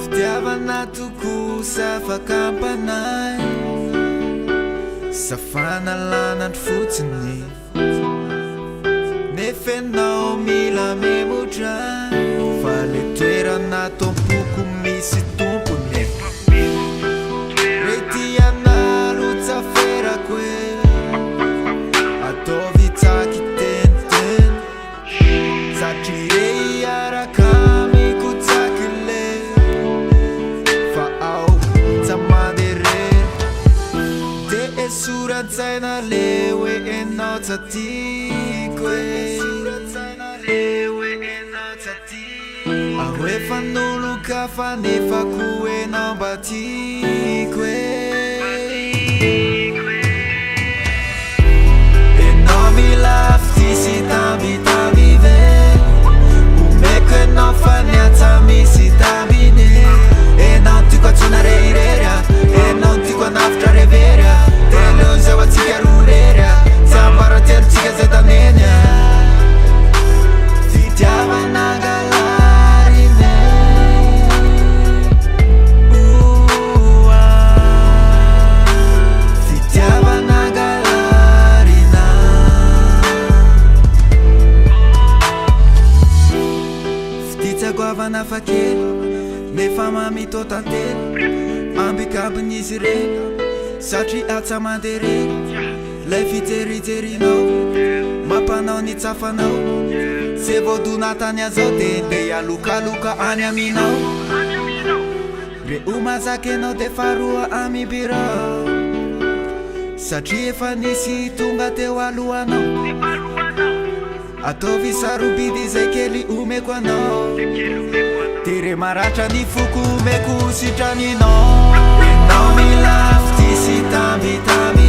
Fitiavana toko safakampanay safanalana fotsiny nefenao mila memotra fa le toerana tompoko misy tompony retianalo tsaferako e ataovy tsaky teniteny satria iaraka amiko tsaky le fa ao tsamanderery de esoratsaina le hoe enao tsatiko e ahoe fanoloka fanefako enao mba tiko enao milafty sy tambitamby ve omeko enao faniatsa misy tambiny enao tiko atsona reirerya enao tiko anafitra reverya teleo zao atsika rorerya tsambaratyerotsika zay tanenya fitiavana galarine fitiavana galarina fititsako avana fakely nefa mamito tantely ambikambin'izy reny satria atsamanderegny lay fijerijerinao mampanao ny tsafanao se voadonatany azao de nde alokaloka any aminao re omazaky enao de faroa amy bira satria efa nisy tonga teo alohanao ataovy sarobidy zay kely omeko anao tere maratra ny foko omeko sitraninao enao milafty sy tambitamby